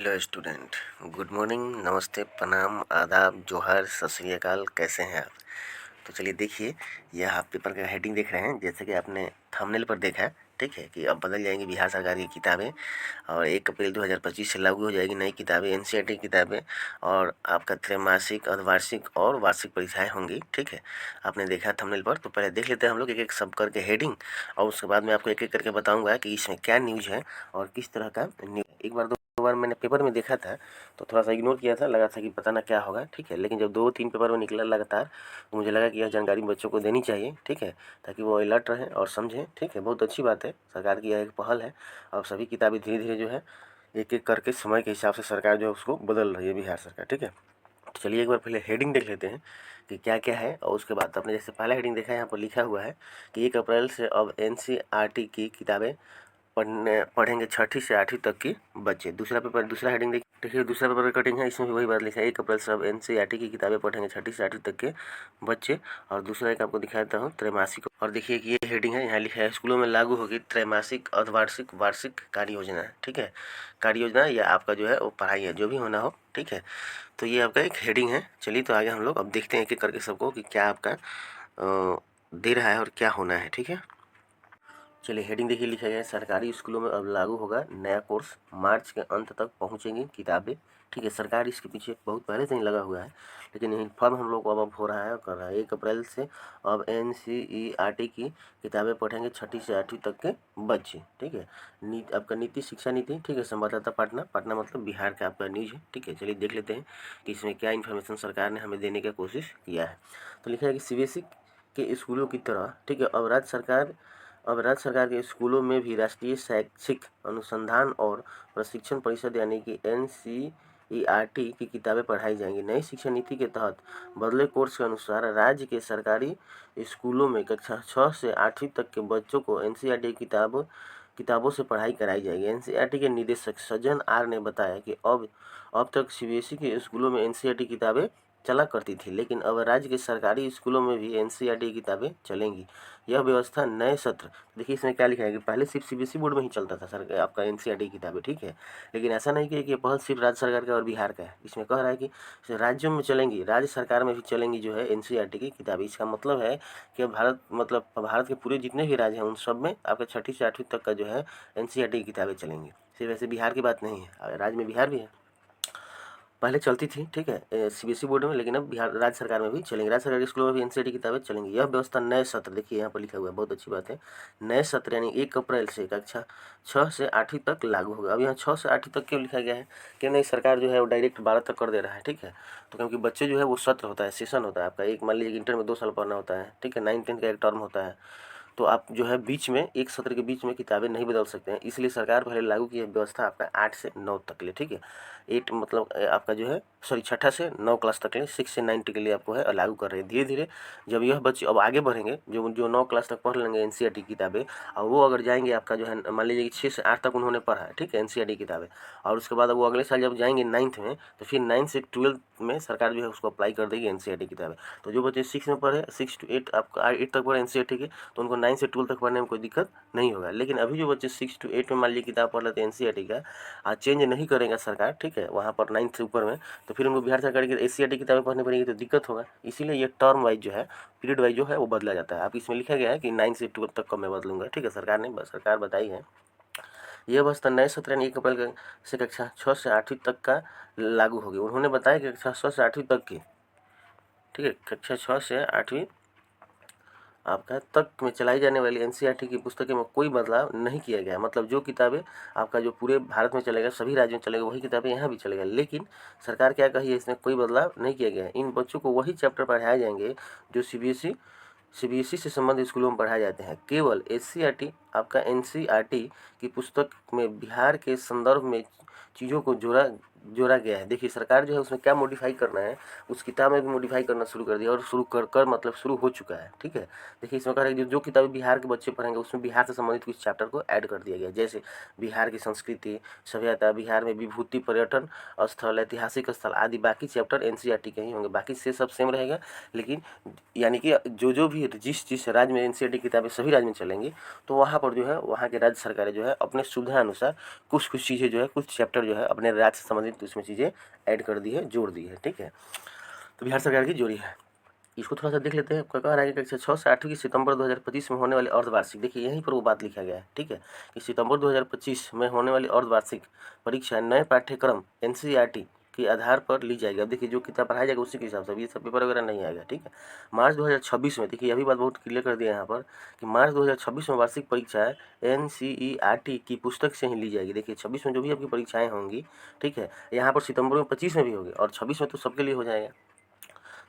Hello student, good morning, नमस्ते, प्रणाम, आदाब, जोहार, सत श्री अकाल। कैसे हैं आप? तो चलिए देखिए, यह आप पेपर का हेडिंग देख रहे हैं, जैसे कि आपने थंबनेल पर देखा है, ठीक है, कि अब बदल जाएंगी बिहार सरकार की किताबें और 1 अप्रैल 2025 से लागू हो जाएगी नई किताबें, एनसीईआरटी किताबें, और आपका त्रैमासिक, अर्धवार्षिक और वार्षिक परीक्षाएं होंगी। ठीक है, आपने देखा थंबनेल पर, तो पहले देख लेते हैं हम लोग एक एक सब करके हेडिंग, और उसके बाद मैं आपको एक एक करके बताऊंगा कि इसमें क्या न्यूज़ है और किस तरह का न्यूज़। एक बार दो बार मैंने पेपर में देखा था तो थोड़ा सा इग्नोर किया था, लगा था कि पता ना क्या होगा, ठीक है, लेकिन जब 2-3 पेपर में निकला लगातार तो मुझे लगा कि यह जानकारी बच्चों को देनी चाहिए, ठीक है, ताकि वो अलर्ट रहें और समझें। ठीक है, बहुत अच्छी बात है, सरकार की यह एक पहल है। और सभी किताबें धीरे धीरे जो है एक एक करके समय के हिसाब से सरकार जो है उसको बदल रही है, बिहार सरकार। ठीक है, तो चलिए एक बार पहले हेडिंग देख लेते हैं कि क्या क्या है, और उसके बाद आपने जैसे पहला हेडिंग देखा है, यहाँ पर लिखा हुआ है कि 1 अप्रैल से अब एनसीईआरटी की किताबें पढ़ेंगे 6ठी से 8वीं तक की बच्चे। दूसरा हेडिंग देखिए, दूसरा पेपर का कटिंग है, इसमें भी वही बात लिखा है, 1 अप्रैल से अब एनसीईआरटी की किताबें पढ़ेंगे 6ठी से 8वीं तक के बच्चे। और दूसरा एक आपको दिखाता हूँ, त्रैमासिक। और देखिए कि ये हेडिंग है, यहाँ लिखा है स्कूलों में लागू होगी त्रैमासिक, अर्धवार्षिक, वार्षिक कार्य योजना। ठीक है, कार्य योजना या आपका जो है वो पढ़ाई है, जो भी होना हो। ठीक है, तो ये आपका एक हेडिंग है। चलिए तो आगे हम लोग अब देखते हैं एक एक करके सबको कि क्या आपका दे रहा है और क्या होना है। ठीक है, चलिए हेडिंग देखिए, लिखा गया है सरकारी स्कूलों में अब लागू होगा नया कोर्स, मार्च के अंत तक पहुंचेंगी किताबें। ठीक है, सरकार इसके पीछे बहुत पहले से ही लगा हुआ है, लेकिन इन्फॉर्म हम लोग को अब हो रहा है, कर रहा है। 1 अप्रैल से अब एनसीईआरटी की किताबें पढ़ेंगे 6ठी से 8वीं तक के बच्चे। ठीक है, आपका नीति, शिक्षा नीति। ठीक है, संवाददाता पटना, पटना मतलब बिहार का आपका न्यूज है। ठीक है, चलिए देख लेते हैं कि इसमें क्या इन्फॉर्मेशन सरकार ने हमें देने की कोशिश किया है। तो लिखा है कि सीबीएसई के स्कूलों की तरह, ठीक है, अब राज्य सरकार के स्कूलों में भी राष्ट्रीय शैक्षिक अनुसंधान और प्रशिक्षण परिषद यानी कि एनसीईआरटी की किताबें पढ़ाई जाएंगी। नई शिक्षा नीति के तहत बदले कोर्स के अनुसार राज्य के सरकारी स्कूलों में कक्षा 6 से 8वीं तक के बच्चों को एनसीईआरटी की किताबों से पढ़ाई कराई जाएगी। एनसीईआरटी के निदेशक सज्जन आर ने बताया कि अब तक सीबीएसई के स्कूलों में एनसीईआरटी किताबें चला करती थी, लेकिन अब राज्य के सरकारी स्कूलों में भी एनसीईआरटी किताबें चलेंगी। यह व्यवस्था नए सत्र, देखिए इसमें क्या लिखा है कि पहले सिर्फ सीबीएसई बोर्ड में ही चलता था सर आपका एनसीईआरटी किताबें। ठीक है, लेकिन ऐसा नहीं कि ये पहल सिर्फ राज्य सरकार का और बिहार का है। इसमें कह रहा है कि राज्यों में चलेंगी, राज्य सरकार में भी चलेंगी जो है एनसीईआरटी की किताबें। इसका मतलब है कि भारत के पूरे जितने भी राज्य हैं उन सब में आपका 6ठी से 8वीं तक का जो है एनसीईआरटी की किताबें चलेंगी। सिर्फ वैसे बिहार की बात नहीं है, राज्य में बिहार भी है, पहले चलती थी। ठीक है, सीबीएसई बोर्ड में, लेकिन अब बिहार राज्य सरकार में भी चलेंगी, राज्य सरकार के स्कूलों में भी एनसीईआरटी किताबें चलेंगी। यह व्यवस्था नए सत्र, देखिए यहाँ पर लिखा हुआ है, बहुत अच्छी बात है, नए सत्र यानी 1 अप्रैल से कक्षा 6 से 8वीं तक लागू होगा। अब यहाँ 6 से 8वीं तक क्यों लिखा गया है? क्यों नहीं सरकार जो है वो डायरेक्ट 12 तक कर दे रहा है। ठीक है, तो क्योंकि बच्चे जो है वो सत्र होता है, सेशन होता है आपका, एक मान लीजिए इंटर में 2 साल पढ़ना होता है। ठीक है, 9-10 का एक टर्म होता है, तो आप जो है बीच में एक सत्र के बीच में किताबें नहीं बदल सकते हैं, इसलिए सरकार पहले लागू की है व्यवस्था आपका 8 से 9 तक के लिए। ठीक है, 8 मतलब आपका जो है सॉरी 6ठा से 9 क्लास तक के लिए, 6 से 9 के लिए आपको है लागू कर रहे हैं। धीरे धीरे जब यह बच्चे अब आगे बढ़ेंगे, जो जो 9 क्लास तक पढ़ लेंगे एनसीईआरटी किताबें, और वो अगर जाएंगे आपका जो है मान लीजिए कि 6 से 8 तक उन्होंने पढ़ा है, ठीक है, एनसीईआरटी किताबें, और उसके बाद वो अगले साल जब जाएंगे 9th में, तो फिर 9 से 12 में सरकार जो है उसको अप्लाई कर देगी एनसीईआरटी किताबें। तो जो बच्चे 6 में पढ़े, 6 to 8 आपका 8 तक पढ़े एनसीईआरटी के, तो उनको 9 से 12 तक पढ़ने में कोई दिक्कत नहीं होगा। लेकिन अभी जो बच्चे 6 to 8 में मान लीजिए किताब पढ़ लेते हैं एनसीईआरटी का, आज चेंज नहीं करेगा सरकार, ठीक है, वहाँ पर 9th से ऊपर में, तो फिर उनको बिहार सरकार की एनसीईआरटी किताबें पढ़नी पड़ेगी, तो दिक्कत होगा। इसीलिए ये टर्म वाइज जो है, पीरियड वाइज जो है वो बदला जाता है। अब इसमें लिखा गया है कि 9 से 12 तक का मैं बदलूंगा। ठीक है, सरकार बताई है। यह व्यवस्था नए सत्र यानी 1 अप्रैल से कक्षा 6 से 8वीं तक का लागू होगी। उन्होंने बताया कि कक्षा 6 से 8वीं तक की, ठीक है, कक्षा 6 से 8वीं आपका तक में चलाई जाने वाली एनसीईआरटी की पुस्तकें में कोई बदलाव नहीं किया गया है। मतलब जो किताबें आपका जो पूरे भारत में चलेगा, सभी राज्यों में चलेगा, वही किताबें यहाँ भी चलेगा। लेकिन सरकार क्या कही है, इसमें कोई बदलाव नहीं किया गया है। इन बच्चों को वही चैप्टर पढ़ाए जाएंगे जो सीबीएसई से संबंधित स्कूलों में पढ़ाए जाते हैं। केवल एससीईआरटी आपका एनसीईआरटी की पुस्तक में बिहार के संदर्भ में चीज़ों को जोड़ा जोड़ा गया है। देखिए सरकार जो है उसमें क्या मॉडिफाई करना है, उस किताब में भी मॉडिफाई करना शुरू कर दिया और शुरू कर मतलब शुरू हो चुका है। ठीक है, देखिए इसमें कह रहा है जो किताबें बिहार के बच्चे पढ़ेंगे उसमें बिहार से संबंधित कुछ चैप्टर को ऐड कर दिया गया, जैसे बिहार की संस्कृति, सभ्यता, बिहार में विभूति, पर्यटन स्थल, ऐतिहासिक स्थल आदि। बाकी चैप्टर एनसीईआरटी के ही होंगे, बाकी से सब सेम रहेगा। लेकिन यानी कि जो भी जिस राज्य में एनसीईआरटी किताबें सभी राज्य में चलेंगी, तो वहाँ पर जो है वहाँ के राज्य सरकारें जो है अपने सुविधा अनुसार कुछ चीज़ें जो है, कुछ चैप्टर जो है अपने राज्य से संबंधित उसमें चीज़ें ऐड कर दी है, जोड़ दी है। ठीक है, तो बिहार सरकार की जोड़ी है। इसको थोड़ा सा देख लेते हैं। क्या कह रहा है कि कक्षा 6 से 8वीं की सितंबर 2025 में होने वाली अर्धवार्षिक, देखिए यहीं पर वो बात लिखा गया है। ठीक है, कि सितंबर 2025 में होने वाली अर्धवार्षिक परीक्षा नए पाठ्यक्रम एनसीईआरटी के आधार पर ली जाएगी। अब देखिए जो किताब पढ़ाया जाएगा उसी के हिसाब से, ये सब पेपर वगैरह नहीं आएगा। ठीक है, मार्च 2026 में, देखिए अभी बात बहुत क्लियर कर दिया है यहाँ पर कि मार्च 2026 में वार्षिक परीक्षाएं एनसीईआरटी की पुस्तक से ही ली जाएगी। देखिए 26 में जो भी आपकी परीक्षाएं होंगी, ठीक है, यहाँ पर सितंबर में 25 में भी होगी और 26 में तो सबके लिए हो जाएगा।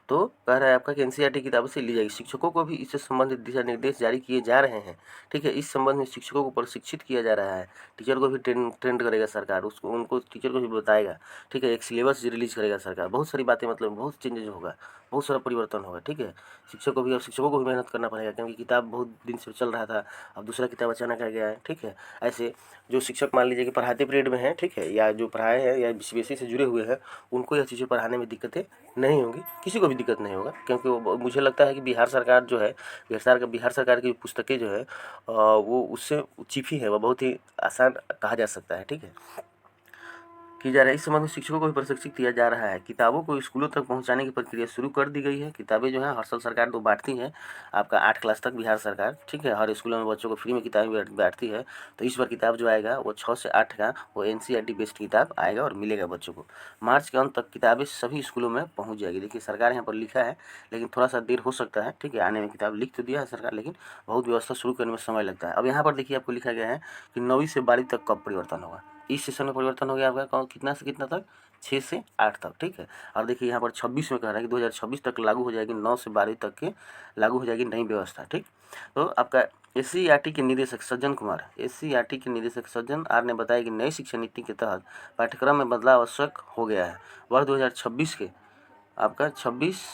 तो कह रहा है आपका कि एनसीईआरटी किताबों से ली जाएगी। शिक्षकों को भी इससे संबंधित दिशा निर्देश जारी किए जा रहे हैं। ठीक है, इस संबंध में शिक्षकों को प्रशिक्षित किया जा रहा है। टीचर को भी ट्रेंड करेगा सरकार, उसको उनको टीचर को भी बताएगा। ठीक है, एक सिलेबस रिलीज करेगा सरकार, बहुत सारी बातें, मतलब बहुत चेंजेज होगा, बहुत सारा परिवर्तन होगा। ठीक है, शिक्षकों को भी मेहनत करना पड़ेगा, क्योंकि किताब बहुत दिन से चल रहा था, अब दूसरा किताब अचानक आ गया है। ठीक है, ऐसे जो शिक्षक मान लीजिए कि पढ़ाते पीरियड में हैं, ठीक है, या जो पढ़ाए हैं या सीबीएसई से जुड़े हुए हैं, उनको यह चीज़ें पढ़ाने में दिक्कतें नहीं होंगी, किसी को भी दिक्कत नहीं होगा। क्योंकि वो मुझे लगता है कि बिहार सरकार जो है, बिहार सरकार की पुस्तकें जो है वो उससे चीप ही है, वह बहुत ही आसान कहा जा सकता है। ठीक है, की जा रहा है। इस संबंध में शिक्षकों को भी प्रशिक्षित किया जा रहा है। किताबों को स्कूलों तक पहुंचाने की प्रक्रिया शुरू कर दी गई है। किताबें जो है हर साल सरकार तो बांटती है, आपका 8 क्लास तक बिहार सरकार, ठीक है, हर स्कूलों में बच्चों को फ्री में किताबें बांटती है। तो इस बार किताब जो आएगा वो 6 से 8 का वो एनसीईआरटी बेस्ड किताब आएगा और मिलेगा बच्चों को। मार्च के अंत तक किताबें सभी स्कूलों में पहुँच जाएगी। देखिए सरकार यहाँ पर लिखा है, लेकिन थोड़ा सा देर हो सकता है। ठीक है, आने में, किताब लिख तो दिया है सरकार, लेकिन बहुत व्यवस्था शुरू करने में समय लगता है। अब यहाँ पर देखिए आपको लिखा गया है कि 9वीं से 12वीं तक कब परिवर्तन होगा। इस सेशन में परिवर्तन हो गया आपका कितना से कितना तक, 6 से 8 तक। ठीक है, और देखिए यहाँ पर 26 में कह रहा है कि 2026 तक लागू हो जाएगी, 9 से 12वीं तक के लागू हो जाएगी नई व्यवस्था। ठीक, तो आपका एससीईआरटी के निदेशक सज्जन कुमार, एससीईआरटी के निदेशक सज्जन आर ने बताया कि नई शिक्षा नीति के तहत पाठ्यक्रम में बदलाव आवश्यक हो गया है। वर्ष 2026 के आपका 26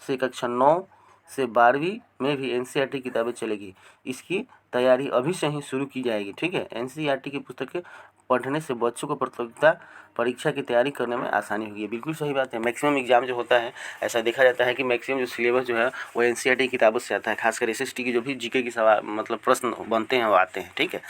से कक्षा 9 से 12वीं में भी एनसीईआरटी किताबें चलेगी। इसकी तैयारी अभी से ही शुरू की जाएगी। ठीक है, एनसीईआरटी की पुस्तकें पढ़ने से बच्चों को प्रतियोगिता परीक्षा की तैयारी करने में आसानी होगी। बिल्कुल सही बात है। मैक्सिमम एग्जाम जो होता है, ऐसा देखा जाता है कि मैक्सिमम जो सिलेबस जो है वो एनसीईआरटी किताबों से आता है, खासकर एसएसटी की जो भी जीके की सवाल मतलब प्रश्न बनते हैं वो आते हैं। ठीक है,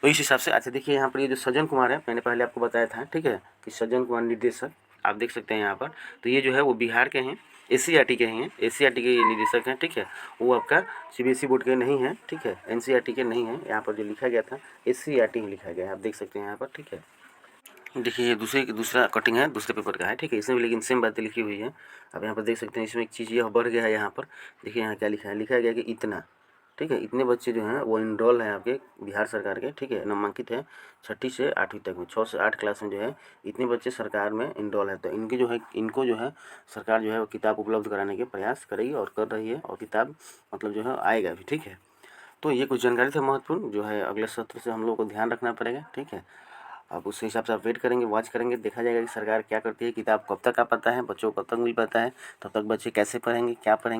तो इस हिसाब से। अच्छा देखिए यहाँ पर ये जो सज्जन कुमार है, मैंने पहले आपको बताया था, ठीक है, कि सज्जन कुमार निदेशक, आप देख सकते हैं यहाँ पर, तो ये जो है वो बिहार के हैं, एससीईआरटी के हैं, एससीईआरटी के निदेशक हैं। ठीक है, वो आपका सीबीएसई बोर्ड के नहीं हैं। ठीक है, एनसीईआरटी के नहीं हैं। यहाँ पर जो लिखा गया था एससीईआरटी ही लिखा गया है, आप देख सकते हैं यहाँ पर। ठीक है, देखिए ये दूसरा कटिंग है, दूसरे पेपर का है। ठीक है, इसमें भी लेकिन सेम बातें लिखी हुई है। अब यहाँ पर देख सकते हैं, इसमें एक चीज़ यह बढ़ गया है। यहाँ पर देखिए यहाँ क्या लिखा है, लिखा गया कि इतना, ठीक है, इतने बच्चे जो हैं वो इनरोल हैं आपके बिहार सरकार के। ठीक है, नामांकित है 6ठी से 8वीं तक में, 6 से 8 क्लास में जो है इतने बच्चे सरकार में इनरोल है। तो इनको जो है सरकार जो है वो किताब उपलब्ध कराने के प्रयास करेगी और कर रही है, और किताब मतलब जो है आएगा भी। ठीक है, तो ये कुछ जानकारी थे महत्वपूर्ण, जो है अगले सत्र से हम लोग को ध्यान रखना पड़ेगा। ठीक है, अब उस हिसाब से आप वेट करेंगे, वॉच करेंगे, देखा जाएगा कि सरकार क्या करती है। किताब कब तक आ पाता है, बच्चों को कब तक मिल पाता है, तब तक बच्चे कैसे पढ़ेंगे,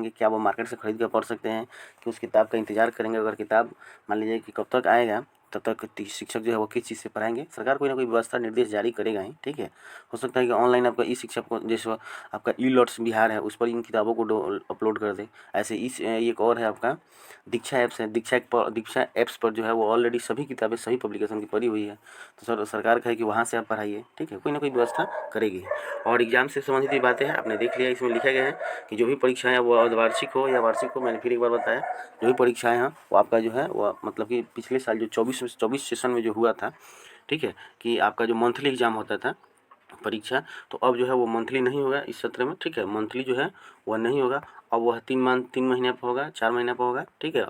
क्या वो मार्केट से खरीद कर पढ़ सकते हैं, कि उस किताब का इंतजार करेंगे। अगर किताब मान लीजिए कि कब तक आएगा, तब तक शिक्षक जो है वो किस चीज़ से पढ़ाएंगे, सरकार कोई ना कोई व्यवस्था निर्देश जारी करेगा ही। ठीक है, हो सकता है कि ऑनलाइन आपका ई शिक्षा को, जैसे आपका ई लॉट्स बिहार है, उस पर इन किताबों को अपलोड कर दे। ऐसे इस एक और है आपका दीक्षा ऐप्स है, दीक्षा ऐप्स पर जो है वो ऑलरेडी सभी किताबें सभी पब्लिकेशन की पड़ी हुई है। तो सरकार कहे कि वहाँ से आप पढ़ाइए। ठीक है, कोई ना कोई व्यवस्था करेगी। और एग्जाम से संबंधित ये बातें हैं, आपने देख लिया, इसमें लिखा गया है कि जो भी परीक्षाएं हैं वो अर्धवार्षिक हो या वार्षिक हो, मैंने फिर एक बार बताया, जो भी परीक्षाएं हैं वो आपका जो है वो मतलब कि पिछले साल जो 24 सेशन में जो हुआ था, ठीक है, कि आपका जो मंथली एग्जाम होता था परीक्षा, तो अब जो है वो मंथली नहीं होगा इस सत्र में। ठीक है, मंथली जो है वह नहीं होगा, अब वह 3 महीने पर होगा, 4 महीने पर होगा। ठीक है,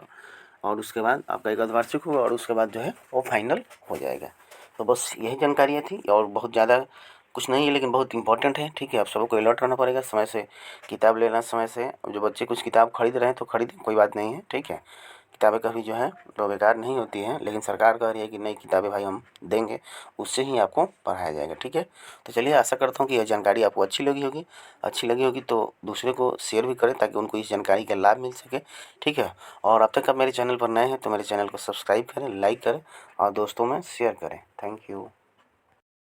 और उसके बाद आपका एक अर्धवार्षिक होगा और उसके बाद जो है वो फाइनल हो जाएगा। तो बस यही जानकारियाँ थी, और बहुत ज़्यादा कुछ नहीं है, लेकिन बहुत इंपॉर्टेंट है। ठीक है, आप सबको अलर्ट रहना पड़ेगा, समय से किताब लेना, समय से। जो बच्चे कुछ किताब खरीद रहे हैं तो खरीदें, कोई बात नहीं है। ठीक है, किताबें कभी जो है तो बेकार नहीं होती हैं, लेकिन सरकार कह रही है कि नई किताबें भाई हम देंगे, उससे ही आपको पढ़ाया जाएगा। ठीक है, तो चलिए आशा करता हूँ कि यह जानकारी आपको अच्छी लगी होगी तो दूसरे को शेयर भी करें ताकि उनको इस जानकारी का लाभ मिल सके। ठीक है, और अब तक आप मेरे चैनल पर नए हैं तो मेरे चैनल को सब्सक्राइब करें, लाइक करें और दोस्तों में शेयर करें। Thank you.